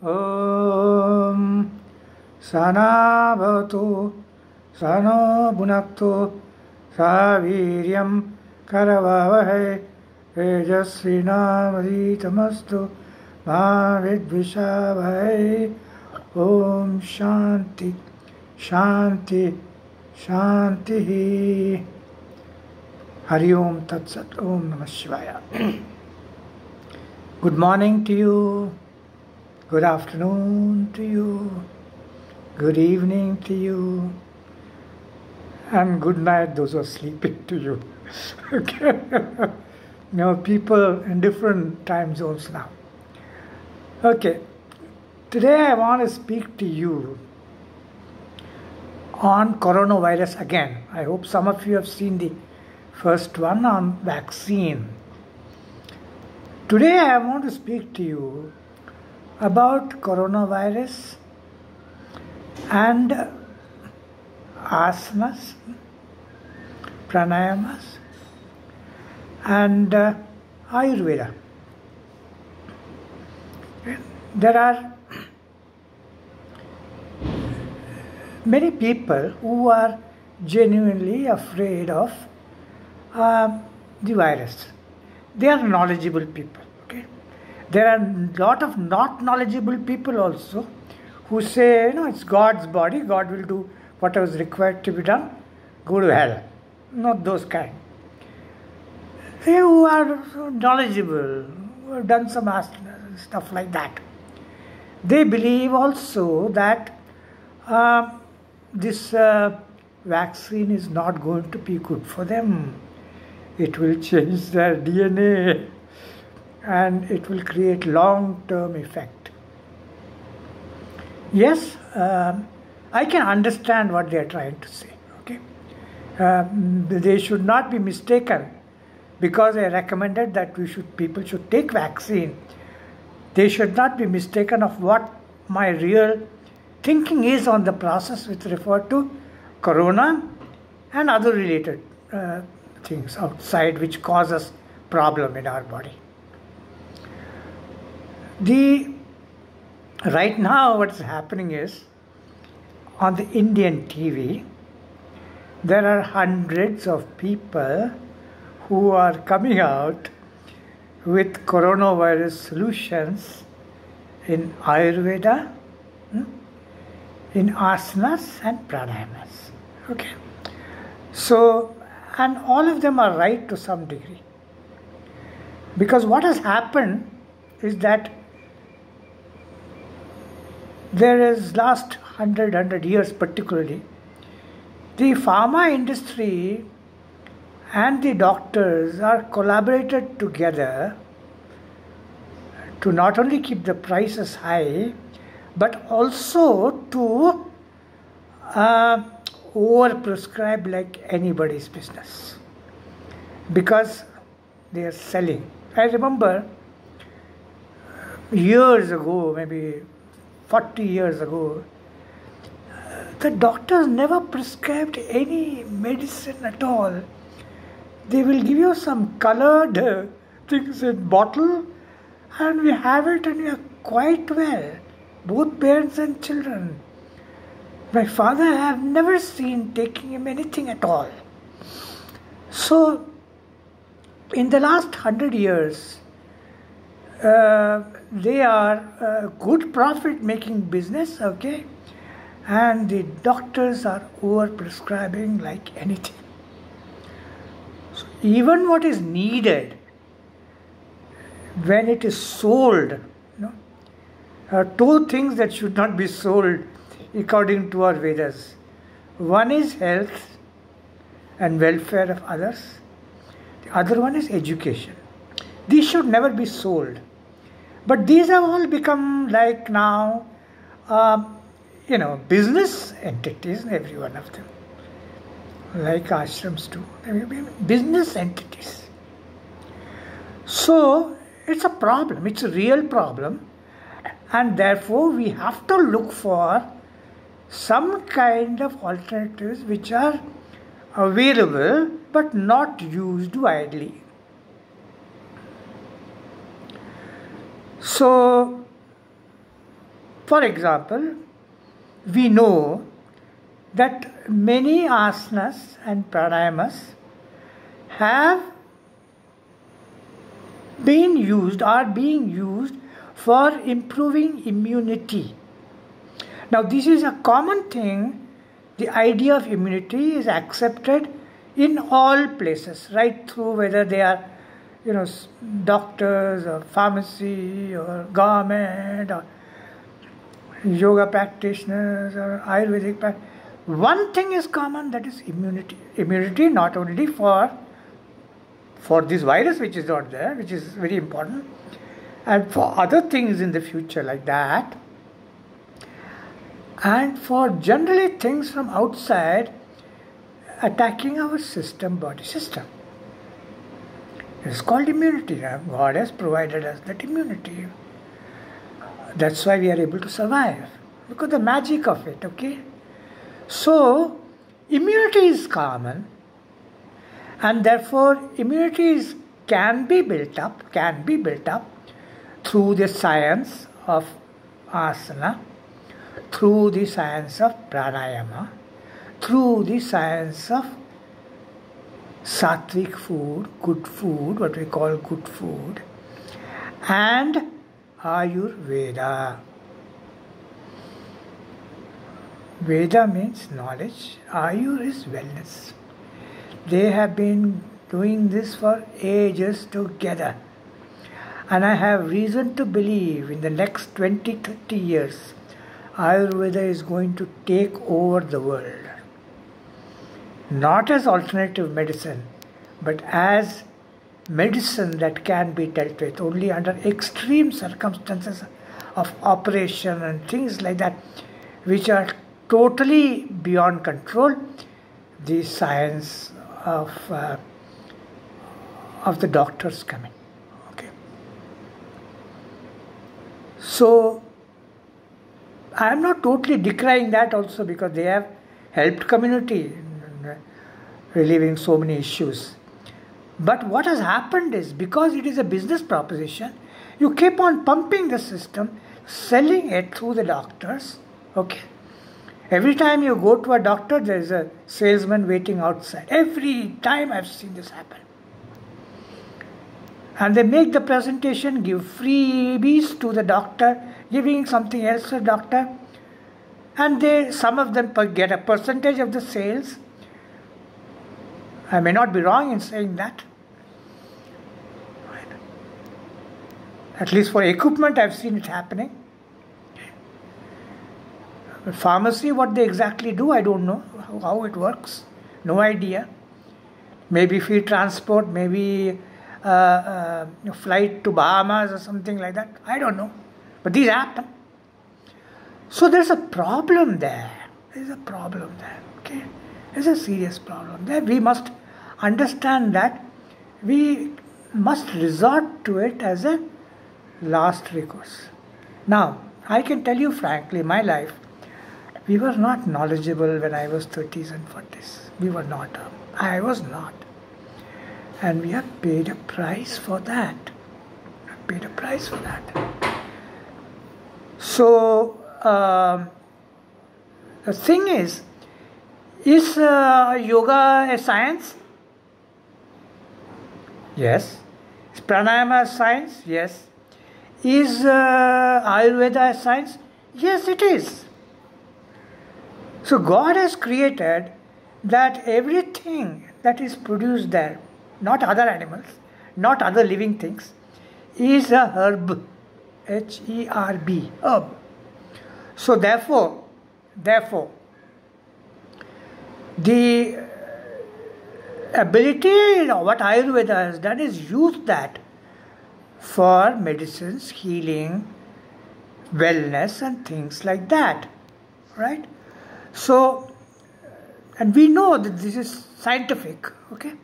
Om Sana Bhavatu Sano Bhunaktu Saviryam Karavavahai Tejasvinamritamastu Ma Vidvishavahai. Om Shanti Shanti Shanti. Hari Om Tat Sat. Om Namah Shivaya. Good morning to you. Good afternoon to you. Good evening to you. And good night, those who are sleeping, to you. Okay. People in different time zones now. Okay. Today I want to speak to you on coronavirus again. I hope some of you have seen the first one on vaccine. Today I want to speak to you about coronavirus and asanas, pranayamas, and Ayurveda. There are many people who are genuinely afraid of the virus. They are knowledgeable people. Okay? There are a lot of not knowledgeable people also who say, it's God's body, God will do whatever is required to be done, go to hell. Not those kind. They who are knowledgeable, who have done some stuff like that. They believe also that this vaccine is not going to be good for them. It will change their DNA and it will create long-term effect. Yes, I can understand what they are trying to say. Okay, they should not be mistaken because I recommended that people should take vaccine. They should not be mistaken of what my real thinking is on the process with regard to corona and other related things outside which causes problem in our body. Right now what is happening is, on the Indian TV, there are hundreds of people who are coming out with coronavirus solutions in Ayurveda, in asanas and pranayamas. Okay. So, and all of them are right to some degree. Because what has happened is that there is last 100 years particularly, the pharma industry and the doctors are collaborated together to not only keep the prices high, but also to overprescribe like anybody's business. Because they are selling. I remember years ago, maybe 40 years ago, the doctors never prescribed any medicine at all. They will give you some colored things in bottle and we have it and we are quite well. Both parents and children. My father, I have never seen taking him anything at all. So, in the last 100 years, they are a good profit-making business, okay? And the doctors are over-prescribing like anything. So even what is needed, when it is sold, two things that should not be sold according to our Vedas. One is health and welfare of others. The other one is education. These should never be sold. But these have all become like now, business entities, every one of them. Like ashrams too. Business entities. So, it's a problem. It's a real problem. And therefore, we have to look for some kind of alternatives which are available but not used widely. So, For example, we know that many asanas and pranayamas have been used, are being used for improving immunity. Now, this is a common thing. The idea of immunity is accepted in all places, right through whether they are, doctors or pharmacy or government or yoga practitioners or Ayurvedic practitioners. One thing is common, that is immunity. Immunity not only for this virus which is not there, which is very important, and for other things in the future like that, and for generally things from outside attacking our body system. It's called immunity. God has provided us that immunity. That's why we are able to survive, because the magic of it, okay? So, immunity is common, and therefore immunity can be built up through the science of asana, through the science of pranayama, through the science of sattvic food, good food, what we call good food, and Ayurveda. Veda means knowledge, Ayur is wellness. They have been doing this for ages together. And I have reason to believe in the next 20-30 years, Ayurveda is going to take over the world. Not as alternative medicine, but as medicine that can be dealt with only under extreme circumstances of operation and things like that, which are totally beyond control. The science of the doctors coming. Okay. So I am not totally decrying that also, because they have helped community in relieving so many issues. But what has happened is, because it is a business proposition, you keep on pumping the system, selling it through the doctors. Okay. Every time you go to a doctor, there is a salesman waiting outside. Every time I've seen this happen. And they make the presentation, give freebies to the doctor, giving something else to the doctor. And some of them get a percentage of the sales. I may not be wrong in saying that. At least for equipment, I've seen it happening. But pharmacy, what they exactly do, I don't know how it works. No idea. Maybe free transport, maybe flight to Bahamas or something like that. I don't know. But these happen. So there's a problem there. Okay? There's a serious problem there. We must understand that we must resort to it as a last recourse. Now, I can tell you frankly, my life, we were not knowledgeable when I was 30s and 40s. We were not. I was not. And we have paid a price for that. So, the thing is yoga a science? Yes. Is pranayama a science? Yes. Is Ayurveda a science? Yes, it is. So God has created that everything that is produced there, not other animals, not other living things, is a herb. H-E-R-B, herb. So therefore, the ability, what Ayurveda has done is use that for medicines, healing, wellness and things like that. Right? So, and we know that this is scientific, okay?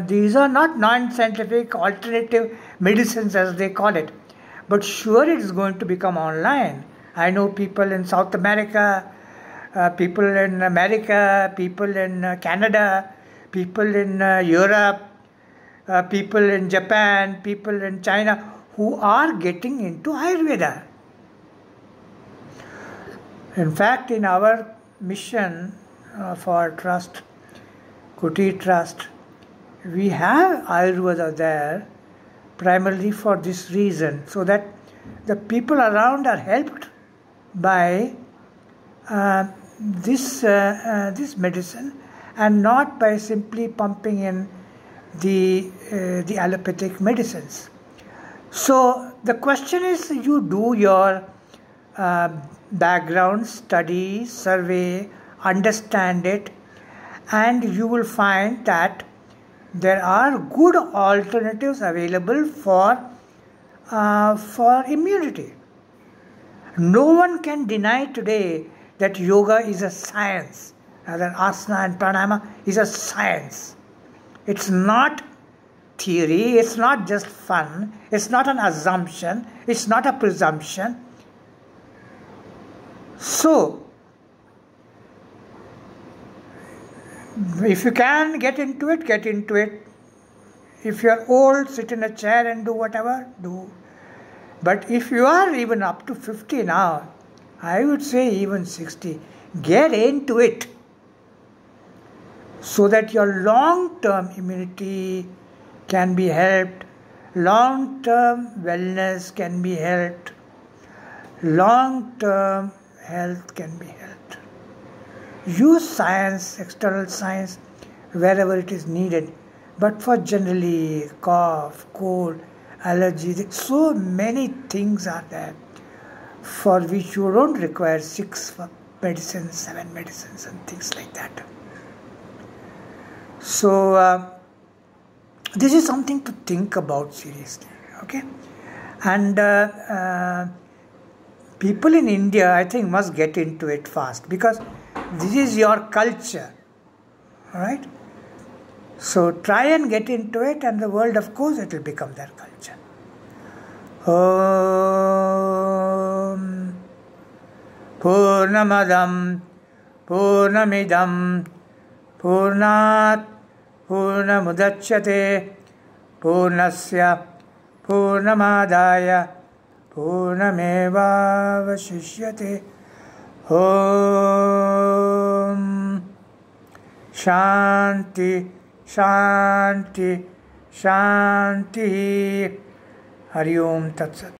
These are not non-scientific alternative medicines as they call it. But sure, it is going to become online. I know people in South America, people in America, people in Canada, people in Europe, people in Japan, people in China who are getting into Ayurveda. In fact, in our mission of our trust, Kutir Trust, we have Ayurveda there primarily for this reason, so that the people around are helped by this medicine, and not by simply pumping in the allopathic medicines. So the question is, you do your background study, survey, understand it, and you will find that there are good alternatives available for immunity. No one can deny today that yoga is a science, that asana and pranayama is a science. It's not theory, it's not just fun, it's not an assumption, it's not a presumption. So, if you can get into it, get into it. If you are old, sit in a chair and do whatever, do. But if you are even up to 50 now, I would say even 60, get into it, so that your long-term immunity can be helped, long-term wellness can be helped, long-term health can be helped. Use science, external science, wherever it is needed. But for generally cough, cold, allergy, so many things are there for which you don't require 6 medicines, 7 medicines and things like that. So this is something to think about seriously, okay? And people in India, I think, must get into it fast, because this is your culture, all right? So try and get into it, and the world, of course, it will become their culture. Om Purnamadam Purnamidam Purnat Purnamudachyate Purnasya Purnamadaya Purnamevavashishyate. Om Shanti Shanti Shanti. Hari Om Tat Sat.